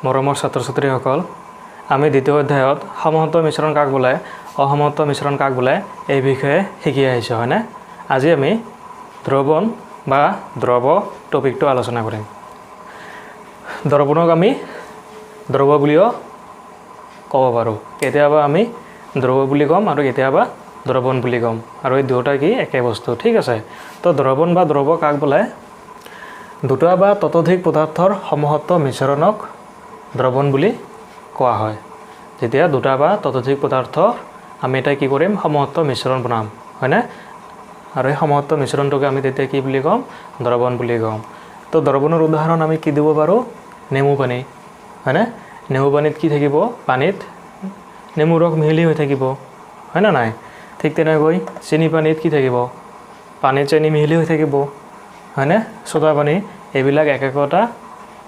মৰমৰ ছাত্ৰ ছাত্ৰীসকল আমি দ্বিতীয় অধ্যায়ত সমহত্ব মিশ্ৰণ কাক বোলে অসমহত্ব মিশ্ৰণ কাক বোলে এই বিষয়ে শিকি আহিছোঁ হয়নে আজি আমি দ্ৰৱণ বা দ্ৰৱ টপিকটো আলোচনা কৰিম দ্ৰৱণক আমি দ্ৰৱ বুলিও ক'ব পাৰোঁ কেতিয়াবা আমি দ্ৰৱ বুলি ক'ম আৰু কেতিয়াবা দ্ৰৱণ বুলি ক'ম আৰু এই দুটা কি একে বস্তু ঠিক আছে তো দ্ৰৱণ বা দ্ৰৱ কাক বোলে দুটা বা ততোধিক পদাৰ্থৰ সমহত্ব মিশ্ৰণক দ্ৰৱণ বুলি কোৱা হয় যেতিয়া দুটা বা ততোধিক পদাৰ্থ আমি এটা কি কৰিম সমহত্ব মিশ্ৰণ বনাম হয়নে আৰু এই সমহত্ব মিশ্ৰণটোকে আমি তেতিয়া কি বুলি ক'ম দ্ৰৱণ বুলি ক'ম তো দ্ৰৱণৰ উদাহৰণ আমি কি দিব পাৰোঁ নেমু পানী হয়নে নেমু পানীত কি থাকিব পানীত নেমু ৰস মিহলি হৈ থাকিব হয় না নাই ঠিক তেনেকৈ চেনি পানীত কি থাকিব পানীত চেনি মিহলি হৈ থাকিব হয়নে সোডা পানী এইবিলাক এক একটা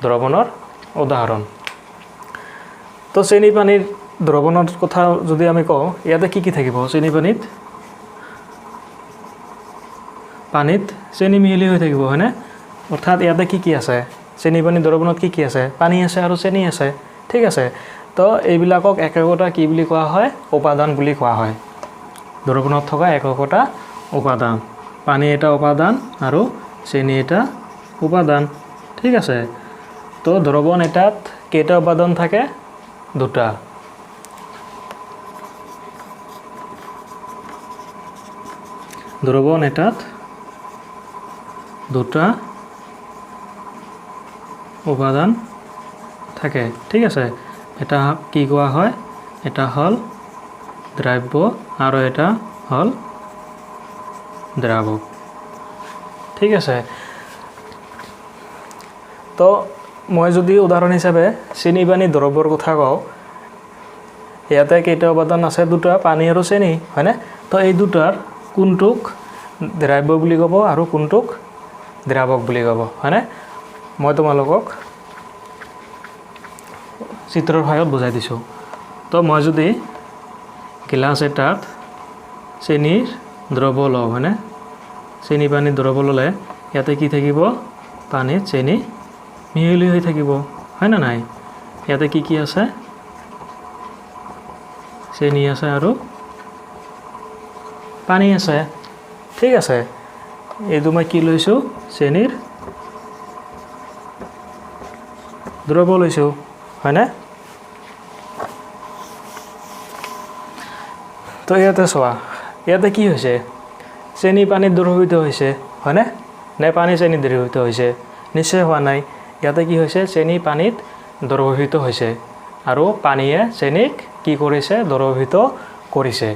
দ্ৰৱণৰ উদাহৰণ তো চেনি পানীৰ দ্ৰৱণৰ কথা যদি আমি কওঁ ইয়াতে কি থাকিব চেনি পানীত চেনি মিহলি হৈ থাকিব হয়নে অৰ্থাৎ ইয়াতে কি আছে চেনি পানী দ্ৰৱণত কি আছে পানী আছে আৰু চেনি আছে ঠিক আছে তো এইবিলাকক এক একটা কি বুলি কোৱা হয় উপাদান বুলি কোৱা হয় দ্ৰৱণত থকা এক একটা উপাদান পানী এটা উপাদান আৰু চেনি এটা উপাদান ঠিক আছে তো দ্ৰৱণ এটাত কেইটা উপাদান থাকে দুটা দ্ৰৱণ এটাত দুটা উপাদান থাকে ঠিক আছে এটা কি কোৱা হয় এটা হল দ্ৰব্য আৰু এটা হল দ্ৰাৱক ঠিক আছে তো মই যদি উদাহৰণ হিচাপে চেনি পানী দ্ৰৱৰ কথা কওঁ ইয়াতে কেইটা উপাদান আছে দুটা পানী আৰু চেনি হয়নে তো এই দুটাৰ কোনটোক দ্ৰব্য বুলি ক'ব আৰু কোনটোক দ্ৰাৱক বুলি ক'ব হয়নে মই তোমালোকক চিত্ৰৰ সহায়ত বুজাই দিছোঁ তো মই যদি গিলাচ এটাত চেনিৰ দ্ৰৱ লওঁ হয়নে চেনি পানী দ্ৰৱ ল'লে ইয়াতে কি থাকিব পানীত চেনি মিহলি হৈ থাকিব হয় না নাই ইয়াতে কি আছে চেনি আছে আৰু পানী আছে ঠিক আছে এইটো মই কি লৈছোঁ চেনিৰ দ্ৰৱ লৈছোঁ হয়নে তো ইয়াতে চোৱা ইয়াতে কি হৈছে চেনি পানীত দ্ৰৱীভূত হৈছে হয়নে নে পানী চেনি দ্ৰৱীভূত হৈছে নিশ্চয় হোৱা নাই ইয়াতে কি হৈছে চেনি পানীত দ্ৰৱীভূত হৈছে আৰু পানীয়ে চেনিক কি কৰিছে দ্ৰৱীভূত কৰিছে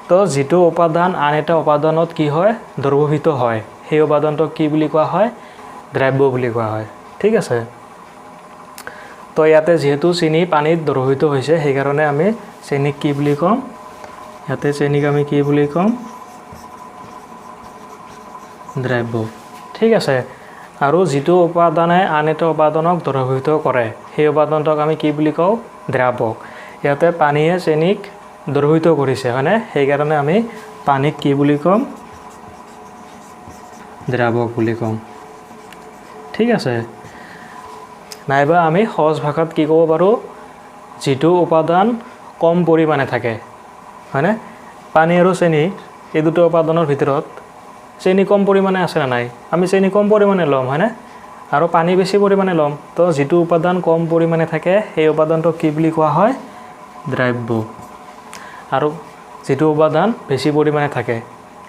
তো যিটো উপাদান আন এটা উপাদানত কি হয় দ্ৰৱীভূত হয় সেই উপাদানটোক কি বুলি কোৱা হয় দ্ৰব্য বুলি কোৱা হয় ঠিক আছে তো ইয়াতে যেহেতু চেনি পানীত দ্ৰৱীভূত হৈছে সেইকাৰণে আমি চেনিক কি বুলি ক'ম ইয়াতে চেনিক আমি কি বুলি ক'ম দ্ৰব্য ঠিক আছে আৰু যিটো উপাদানে আন এটা উপাদানক দ্ৰৱীভূত কৰে সেই উপাদানটোক আমি কি বুলি কওঁ দ্ৰাৱক ইয়াতে পানীয়ে চেনিক দ্ৰৱীভূত কৰিছে হয়নে সেইকাৰণে আমি পানীক কি বুলি ক'ম দ্ৰাৱক বুলি ক'ম ঠিক আছে নাইবা আমি সহজ ভাষাত কি ক'ব পাৰোঁ যিটো উপাদান কম পৰিমাণে থাকে হয়নে পানী আৰু চেনি এই দুটা উপাদানৰ ভিতৰত চেনি কম পৰিমাণে আছে না নাই আমি চেনি কম পৰিমাণে ল'ম হয়নে আৰু পানী বেছি পৰিমাণে ল'ম তো যিটো উপাদান কম পৰিমাণে থাকে সেই উপাদানটোক কি বুলি কোৱা হয় দ্ৰব্য আৰু যিটো উপাদান বেছি পৰিমাণে থাকে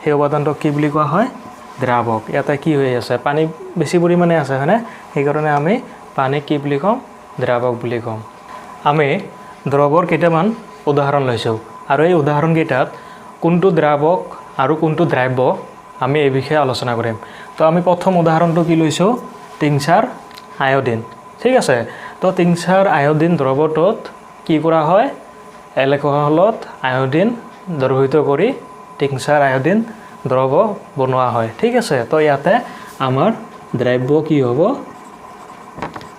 সেই উপাদানটোক কি বুলি কোৱা হয় দ্ৰাৱক ইয়াতে কি হৈ আছে পানী বেছি পৰিমাণে আছে হয়নে সেইকাৰণে আমি পানীক কি বুলি ক'ম দ্ৰাৱক বুলি ক'ম আমি দ্ৰৱৰ কেইটামান উদাহৰণ লৈছোঁ আৰু এই উদাহৰণকেইটাত কোনটো দ্ৰাৱক আৰু কোনটো দ্ৰব্য আমি এই বিষয়ে আলোচনা কৰিম তো আমি প্ৰথম উদাহৰণটো কি লৈছোঁ টিংচাৰ আয়ডিন ঠিক আছে তো টিংচাৰ আয়ডিন দ্ৰৱটোত কি কৰা হয় এলকহলত আয়ডিন দ্ৰৱীভূত কৰি টিংচাৰ আয়ডিন দ্ৰৱ বনোৱা হয় ঠিক আছে তো ইয়াতে আমাৰ দ্ৰব্য কি হ'ব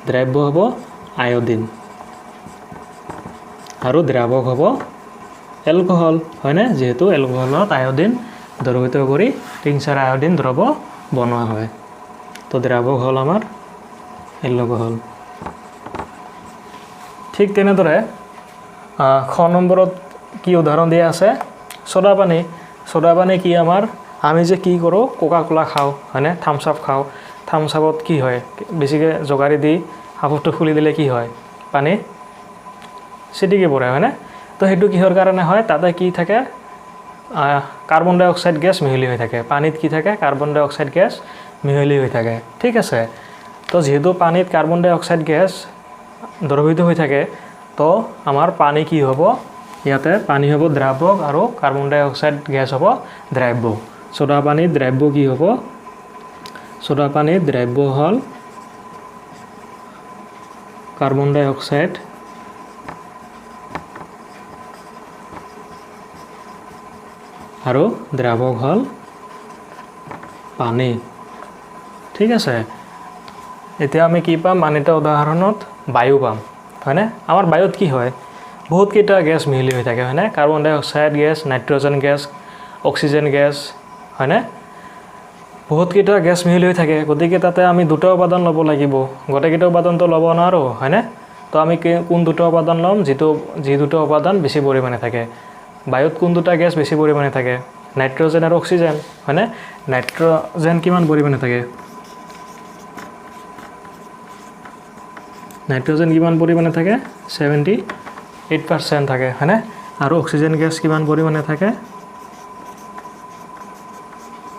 দ্ৰব্য হ'ব আয়ডিন আৰু দ্ৰাৱক হ'ব এলকহল হয়নে যেহেতু এলকহলত আয়ডিন দ্ৰৱীভূত কৰি টিংচাৰ আয়ডিন দ্ৰৱ বনোৱা হয় তো দ্ৰাৱক হ'ল আমাৰ এলকহল ঠিক তেনেদৰে খ নম্বৰত কি উদাহৰণ দিয়া আছে সোডা পানী কি আমাৰ আমি যে কি কৰোঁ কোকা কোলা খাওঁ হয়নে থামছ আপ খাওঁ থামছ আপত কি হয় বেছিকৈ জোগাৰি দি হাফুটো খুলি দিলে কি হয় পানী ছিটিকি পৰে হয়নে তো সেইটো কিহৰ কাৰণে হয় তাতে কি থাকে কাৰ্বন ডাই অক্সাইড গেছ মিহলি হৈ থাকে পানীত কি থাকে কাৰ্বন ডাই অক্সাইড গেছ মিহলি হৈ থাকে ঠিক আছে তো যেহেতু পানীত কাৰ্বন ডাই অক্সাইড গেছ দ্ৰৱীভূত হৈ থাকে তো আমাৰ পানী কি হ'ব ইয়াতে পানী হ'ব দ্ৰাৱক আৰু কাৰ্বন ডাই অক্সাইড গেছ হ'ব দ্ৰব্য সোডা পানীত দ্ৰব্য কি হ'ব সোডা পানীত দ্ৰব্য হ'ল কাৰ্বন ডাই অক্সাইড আৰু দ্ৰাৱক হ'ল পানী ঠিক আছে এতিয়া আমি কি পাম আন এটা উদাহৰণত বায়ু পাম হয়নে আমাৰ বায়ুত কি হয় বহুত কেইটা গেছ মিহলি হৈ থাকে হয়নে carbon dioxide gas nitrogen gas oxygen gas হয়নে বহুত কেইটা গেছ মিহলি হৈ থাকে গতিকে তাতে আমি দুটা উপাদান ল'ব লাগিব গোটেইকেইটা উপাদানটো ল'ব নোৱাৰোঁ হয়নে তো আমি কোন দুটা উপাদান ল'ম যি দুটা উপাদান বেছি পৰিমাণে থাকে বায়ুত কোন দুটা গেছ বেছি পৰিমাণে থাকে নাইট্ৰজেন আৰু অক্সিজেন হয়নে নাইট্ৰজেন কিমান পৰিমাণে থাকে নাইট্ৰজেন কিমান পৰিমাণে থাকে 78% থাকে হয়নে আৰু অক্সিজেন গেছ কিমান পৰিমাণে থাকে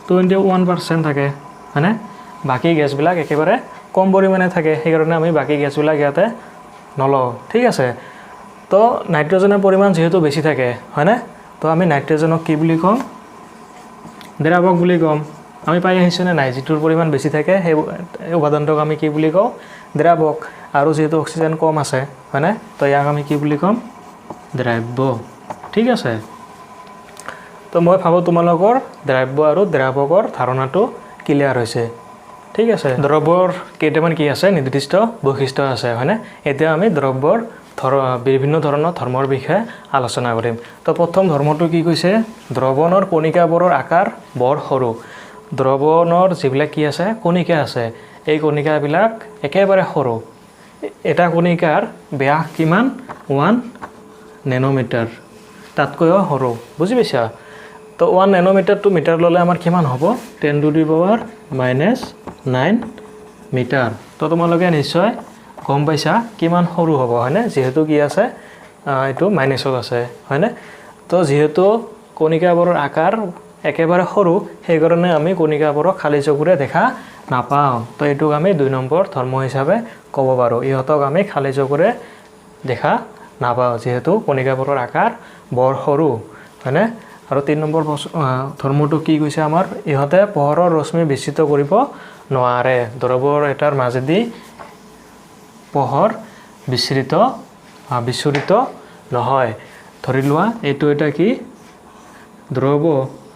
21% থাকে হয়নে বাকী গেছবিলাক একেবাৰে কম পৰিমাণে থাকে সেইকাৰণে আমি বাকী গেছবিলাক ইয়াতে নলওঁ ঠিক আছে তো নাইট্ৰজেনৰ পৰিমাণ যেহেতু বেছি থাকে হয়নে তো আমি নাইট্ৰজেনক কি বুলি ক'ম দ্ৰাৱক বুলি ক'ম আমি পাই আহিছোনে নাই যিটোৰ পৰিমাণ বেছি থাকে সেই উপাদানটোক আমি কি বুলি কওঁ দ্ৰাৱক আৰু যেহেতু অক্সিজেন কম আছে হয়নে তো ইয়াক আমি কি বুলি ক'ম দ্ৰব্য ঠিক আছে তো মই ভাবোঁ তোমালোকৰ দ্ৰব্য আৰু দ্ৰাৱকৰ ধাৰণাটো ক্লিয়াৰ হৈছে ঠিক আছে দ্ৰব্যৰ কেইটামান কি আছে নিৰ্দিষ্ট বৈশিষ্ট্য আছে হয়নে এতিয়া আমি দ্ৰব্যৰ বিভিন্ন ধৰণৰ ধৰ্মৰ বিষয়ে আলোচনা কৰিম তো প্ৰথম ধৰ্মটো কি কৈছে দ্ৰৱণৰ কণিকাবোৰৰ আকাৰ বৰ সৰু দ্ৰৱণৰ যিবিলাক কি আছে কণিকা আছে এই কণিকাবিলাক একেবাৰে সৰু এটা কণিকাৰ ব্যাস কিমান 1 নেনোমিটাৰ তাতকৈও সৰু বুজি পাইছা তো 1 নেনোমিটাৰটো মিটাৰ ল'লে আমাৰ কিমান হ'ব 10⁻⁹ মিটাৰ তো তোমালোকে নিশ্চয় গম পাইছা কিমান সৰু হ'ব হয়নে যেহেতু কি আছে এইটো মাইনাছত আছে হয়নে তো যেহেতু কণিকাবোৰৰ আকাৰ একেবাৰে সৰু সেইকাৰণে আমি কণিকাবোৰক খালী চকুৰে দেখা নাপাওঁ তো এইটোক আমি 2 নম্বৰ ধৰ্ম হিচাপে ক'ব পাৰোঁ ইহঁতক আমি খালী চকুৰে দেখা নাপাওঁ যেহেতু কণিকাবোৰৰ আকাৰ বৰ সৰু হয়নে আৰু 3 নম্বৰ ধৰ্মটো কি কৈছে আমাৰ ইহঁতে পোহৰৰ ৰশ্মি বিচ্যুত কৰিব নোৱাৰে দ্ৰৱৰ এটাৰ মাজেদি পোহৰ বিচ্ছুৰিত নহয় ধৰি লোৱা এইটো এটা কি দ্ৰৱ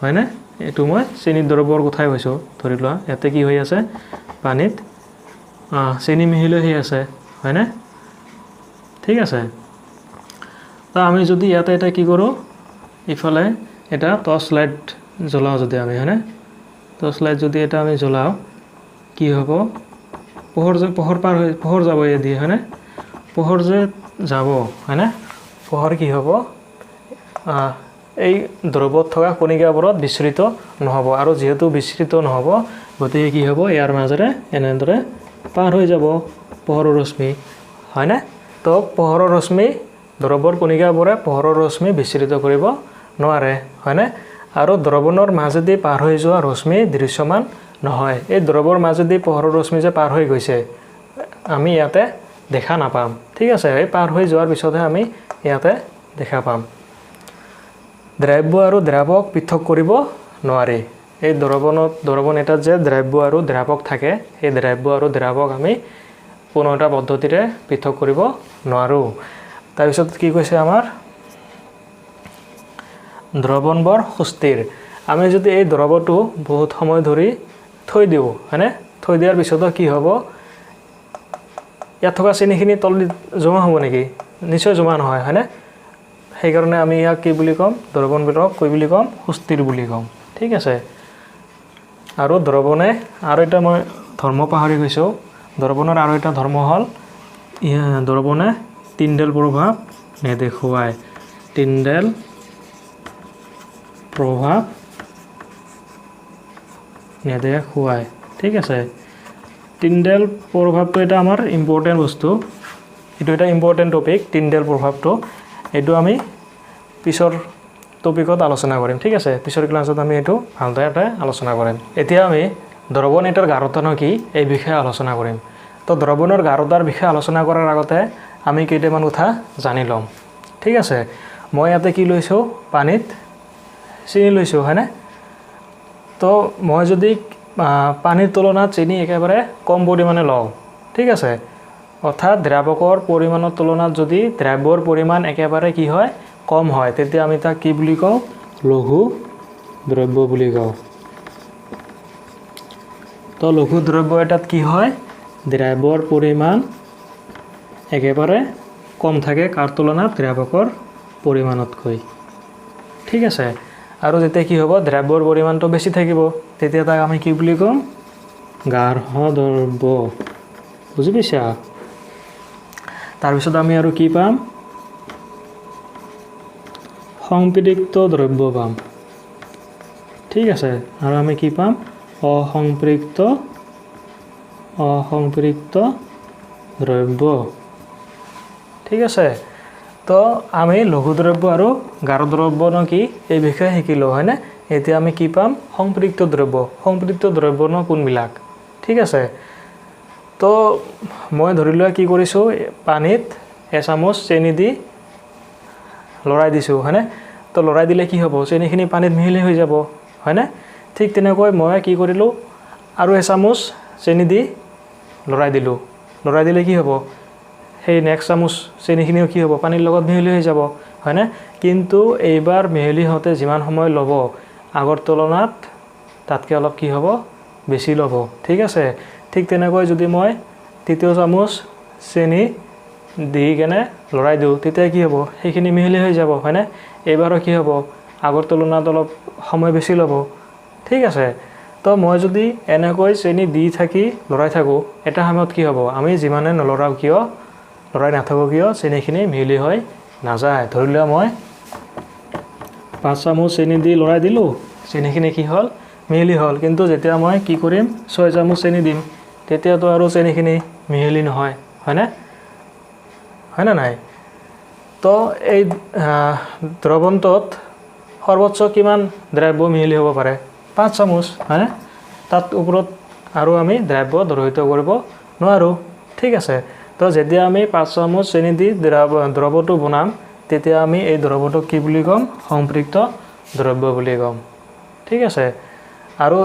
হয়নে এইটো মই চেনি দ্ৰৱৰ কথাই কৈছোঁ ধৰি লোৱা ইয়াতে কি হৈ আছে পানীত চেনি মিহলি হৈ আছে হয়নে ঠিক আছে তো আমি যদি ইয়াতে এটা কি কৰোঁ ইফালে এটা টৰ্চ লাইট জ্বলাওঁ যদি আমি হয়নে টৰ্চ লাইট যদি এটা আমি জ্বলাওঁ কি হ'ব পোহৰ যাব দিয়ে হয়নে পোহৰ যে যাব হয়নে পোহৰ কি হ'ব এই দ্ৰৱত থকা কণিকাবোৰত বিচ্ছুৰিত নহ'ব আৰু যেহেতু বিচ্ছুৰিত নহ'ব গতিকে কি হ'ব ইয়াৰ মাজেৰে এনেদৰে পাৰ হৈ যাব পোহৰৰ ৰশ্মি হয়নে তো পোহৰৰ ৰশ্মি দ্ৰৱৰ কণিকাবোৰে পোহৰৰ ৰশ্মি বিচ্ছুৰিত কৰিব নোৱাৰে হয়নে আৰু দ্ৰৱণৰ মাজেদি পাৰ হৈ যোৱা ৰশ্মি দৃশ্যমান নহয় এই দ্ৰৱৰ মাজেদি পোহৰৰ ৰশ্মি যে পাৰ হৈ গৈছে আমি ইয়াতে দেখা নাপাম ঠিক আছে এই পাৰ হৈ যোৱাৰ পিছতহে আমি ইয়াতে দেখা পাম দ্ৰব্য আৰু দ্ৰাৱক পৃথক কৰিব নোৱাৰি এই দ্ৰৱণ এটাত যে দ্ৰব্য আৰু দ্ৰাৱক থাকে এই দ্ৰব্য আৰু দ্ৰাৱক আমি কোনো এটা পদ্ধতিৰে পৃথক কৰিব নোৱাৰোঁ তাৰপিছত কি কৈছে আমাৰ দ্ৰৱণ বৰ সুস্থিৰ আমি যদি এই দ্ৰৱটো বহুত সময় ধৰি থৈ দিওঁ হয়নে থৈ দিয়াৰ পিছতো কি হ'ব ইয়াত থকা চেনিখিনি তলদি জমা হ'ব নেকি নিশ্চয় জমা নহয় হয়নে সেইকাৰণে আমি ইয়াক কি বুলি ক'ম দ্ৰৱণবিধক কি বুলি ক'ম সুস্থিৰ বুলি ক'ম ঠিক আছে আৰু দ্ৰৱণে আৰু এটা মই ধৰ্ম পাহৰি গৈছোঁ দ্ৰৱণৰ আৰু এটা ধৰ্ম হ'ল দ্ৰৱণে টিণ্ডেল প্ৰভাৱ নেদেখুৱায় টিণ্ডেল প্ৰভাৱ নেদেখুৱায় ঠিক আছে টিণ্ডেল প্ৰভাৱটো এটা আমাৰ ইম্পৰ্টেণ্ট বস্তু এইটো এটা ইম্পৰ্টেণ্ট টপিক টিণ্ডেল প্ৰভাৱটো এইটো আমি পিছৰ টপিকত আলোচনা কৰিম ঠিক আছে পিছৰ ক্লাছত আমি এইটো ভালদৰে আলোচনা কৰিম এতিয়া আমি দ্ৰৱণ এটাৰ গাঢ়তানো কি এই বিষয়ে আলোচনা কৰিম তো দ্ৰৱণৰ গাঢ়তাৰ বিষয়ে আলোচনা কৰাৰ আগতে আমি কেইটামান কথা জানি লম ঠিক আছে মই ইয়াতে কি লৈছোঁ পানীত চেনি লৈছোঁ হয়নে তো মই যদি পানীৰ তুলনাত চেনি একেবাৰে কম পৰিমাণে লওঁ ঠিক আছে অৰ্থাৎ দ্ৰাৱকৰ পৰিমাণৰ তুলনাত যদি দ্ৰব্যৰ পৰিমাণ একেবাৰে কি হয় কম হয় তেতিয়া আমি তাক কি বুলি কওঁ লঘু দ্ৰব্য বুলি কওঁ তো লঘু দ্ৰব্য এটাত কি হয় দ্ৰব্যৰ পৰিমাণ একেবাৰে কম থাকে কাৰ তুলনাত দ্ৰাৱকৰ পৰিমাণতকৈ ঠিক আছে আৰু যেতিয়া কি হ'ব দ্ৰব্যৰ পৰিমাণটো বেছি থাকিব তেতিয়া তাক আমি কি বুলি ক'ম গাঢ় দ্ৰব্য বুজি পাইছা তাৰপিছত আমি আৰু কি পাম সংপৃক্ত দ্ৰব্য পাম ঠিক আছে আৰু আমি কি পাম অসম্পৃক্ত দ্ৰব্য ঠিক আছে তো আমি লঘু দ্ৰব্য আৰু গাঢ় দ্ৰব্যনো কি এই বিষয়ে শিকিলো হয়নে এতিয়া আমি কি পাম সংপৃক্ত দ্ৰব্যনো কোনবিলাক ঠিক আছে তো মই ধৰি লোৱা কি কৰিছোঁ পানীত এচামুচ চেনি দি লৰাই দিছোঁ হয়নে তো লৰাই দিলে কি হ'ব চেনিখিনি পানীত মিহলি হৈ যাব হয়নে ঠিক তেনেকৈ মই কি কৰিলোঁ আৰু এচামুচ চেনি দি লৰাই দিলে কি হ'ব সেই নেক্সট চামুচ চেনিখিনিও কি হ'ব পানীৰ লগত মিহলি হৈ যাব হয়নে কিন্তু এইবাৰ মিহলি হওঁতে যিমান সময় ল'ব আগৰ তুলনাত তাতকৈ অলপ কি হ'ব বেছি ল'ব ঠিক আছে ঠিক তেনেকৈ যদি মই তৃতীয় চামুচ চেনি দি কেনে লৰাই দিওঁ তেতিয়া কি হ'ব সেইখিনি মিহলি হৈ যাব হয়নে এইবাৰো কি হ'ব আগৰ তুলনাত অলপ সময় বেছি ল'ব ঠিক আছে তো মই যদি এনেকৈ চেনি দি থাকি লৰাই থাকোঁ এটা সময়ত কি হ'ব আমি যিমানে নলৰাও কিয় লৰাই নাথাকোঁ কিয় চেনিখিনি মিহলি হৈ নাযায় ধৰি লোৱা মই 5 চামুচ চেনি দি লৰাই দিলোঁ চেনিখিনি কি হ'ল মিহলি হ'ল কিন্তু যেতিয়া মই কি কৰিম 6 চামুচ চেনি দিম তেতিয়াতো আৰু চেনিখিনি মিহলি নহয় হয়নে হয়নে নাই তো এই দ্ৰৱণটোত সৰ্বোচ্চ কিমান দ্ৰব্য মিহলি হ'ব পাৰে 5 চামুচ হয়নে তাত ওপৰত আৰু আমি দ্ৰব্য দ্ৰৱিত কৰিব নোৱাৰোঁ ঠিক আছে তো যেতিয়া আমি 5 চামুচ চেনি দি দ্ৰৱটো বনাম তেতিয়া আমি এই দ্ৰৱটোক কি বুলি ক'ম সংপৃক্ত দ্ৰব্য বুলি ক'ম ঠিক আছে আৰু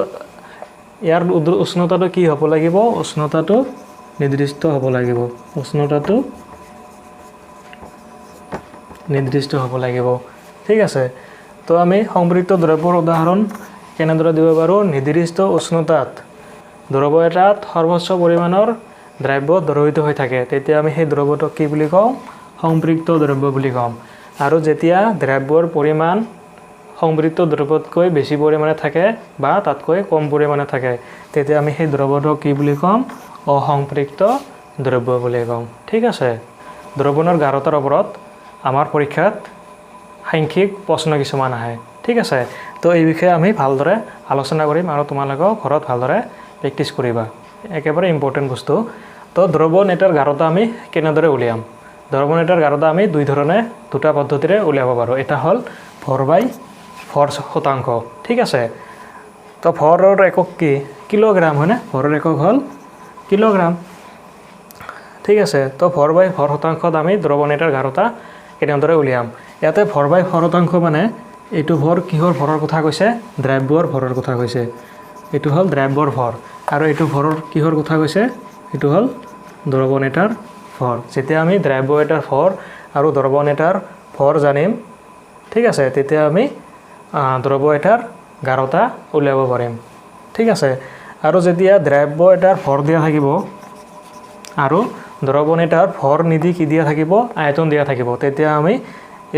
ইয়াৰ উষ্ণতাটো কি হ'ব লাগিব উষ্ণতাটো নিৰ্দিষ্ট হ'ব লাগিব ঠিক আছে তো আমি সংপৃক্ত দ্ৰব্যৰ উদাহৰণ কেনেদৰে দিব পাৰোঁ নিৰ্দিষ্ট উষ্ণতাত দ্ৰব্য এটাত সৰ্বোচ্চ পৰিমাণৰ দ্ৰব্য দ্ৰৱিত হৈ থাকে তেতিয়া আমি সেই দ্ৰব্যটোক কি বুলি কওঁ সংপৃক্ত দ্ৰব্য বুলি ক'ম আৰু যেতিয়া দ্ৰব্যৰ পৰিমাণ সংপৃক্ত দ্ৰব্যতকৈ বেছি পৰিমাণে থাকে বা তাতকৈ কম পৰিমাণে থাকে তেতিয়া আমি সেই দ্ৰব্যটোক কি বুলি ক'ম অসম্পৃক্ত দ্ৰব্য বুলি ক'ম ঠিক আছে দ্ৰৱণৰ গাঢ়তাৰ ওপৰত আমাৰ পৰীক্ষাত সাংখ্যিক প্ৰশ্ন কিছুমান আহে ঠিক আছে তো এই বিষয়ে আমি ভালদৰে আলোচনা কৰিম আৰু তোমালোকেও ঘৰত ভালদৰে প্ৰেক্টিছ কৰিবা একেবাৰে ইম্পৰ্টেণ্ট বস্তু তো দ্ৰৱণ এটাৰ গাঢ়তা আমি কেনেদৰে উলিয়াম দ্ৰৱণ এটাৰ গাঢ়তা আমি দুটা পদ্ধতিৰে উলিয়াব পাৰোঁ এটা হ'ল ভৰ শতাংশ ঠিক আছে তো ভৰৰ একক কি কিলোগ্ৰাম হয়নে ভৰৰ একক হ'ল কিলোগ্ৰাম ঠিক আছে তো ভৰ শতাংশত আমি দ্ৰৱণ এটাৰ গাঢ়তা কেনেদৰে উলিয়াম ইয়াতে ভৰ শতাংশ মানে এইটো ভৰ কিহৰ ভৰৰ কথা কৈছে দ্ৰব্যৰ ভৰৰ কথা কৈছে এইটো হ'ল দ্ৰব্যৰ ভৰ আৰু এইটো ভৰৰ কিহৰ কথা কৈছে এইটো হ'ল দ্ৰৱণ এটাৰ ভৰ যেতিয়া আমি দ্ৰব্য এটাৰ ভৰ আৰু দ্ৰৱণ এটাৰ ভৰ জানিম ঠিক আছে তেতিয়া আমি দ্ৰব্য এটাৰ গাঢ়তা উলিয়াব পাৰিম ঠিক আছে আৰু যেতিয়া দ্ৰব্য এটাৰ ভৰ দিয়া থাকিব আৰু দ্ৰৱণ এটাৰ ভৰ নিদি কি দিয়া থাকিব আয়তন দিয়া থাকিব তেতিয়া আমি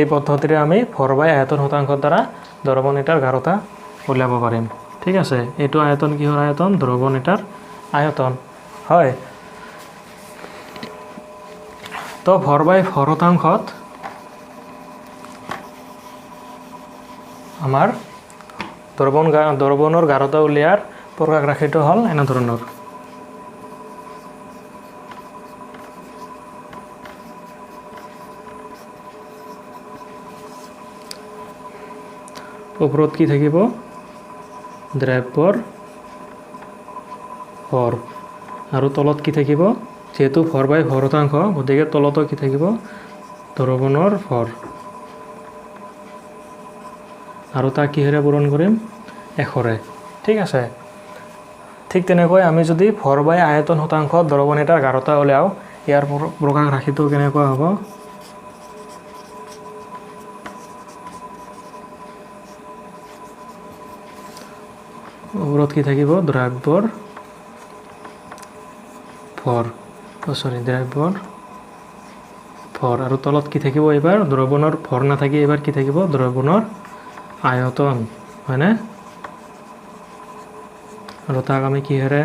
এই পদ্ধতিৰে আমি ভৰ আয়তন শতাংশৰ দ্বাৰা দ্ৰৱণ এটাৰ গাঢ়তা উলিয়াব পাৰিম ঠিক আছে এইটো আয়তন কিহৰ আয়তন দ্ৰৱণ এটাৰ আয়তন হয় তো ভৰ বাই ভৰ শতাংশত আমাৰ দ্ৰৱণৰ গাঢ়তা উলিয়াৰ প্ৰকাশ ৰাশিটো হ'ল এনেধৰণৰ। ওপৰত কি থাকিব দ্ৰব্যৰ ভৰ আৰু তলত কি থাকিব যেহেতু ভৰ বাই ভৰ শতাংশ গতিকে তলতো কি থাকিব দ্ৰৱণৰ ভৰ আৰু তাক কিহেৰে পূৰণ কৰিম 100ৰে। ঠিক আছে, ঠিক তেনেকৈ আমি যদি ভৰ বাই আয়তন শতাংশ দ্ৰৱণ এটাৰ গাঢ়তা উলিয়াও ইয়াৰ প্ৰকাশ ৰাশিটো কেনেকুৱা হ'ব ওপৰত কি থাকিব দ্ৰব্যৰ ভৰ দ্ৰব্যৰ ভৰ আৰু তলত কি থাকিব এইবাৰ দ্ৰৱণৰ ভৰ নাথাকি এইবাৰ কি থাকিব দ্ৰৱণৰ আয়তন হয়নে আৰু তাক আমি কিহেৰে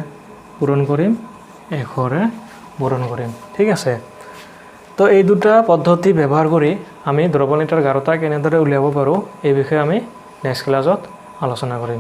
পূৰণ কৰিম 100ৰে পূৰণ কৰিম। ঠিক আছে, তো এই দুটা পদ্ধতি ব্যৱহাৰ কৰি আমি দ্ৰৱণ এটাৰ গাঢ়তা কেনেদৰে উলিয়াব পাৰোঁ এই বিষয়ে আমি নেক্সট ক্লাছত আলোচনা কৰিম।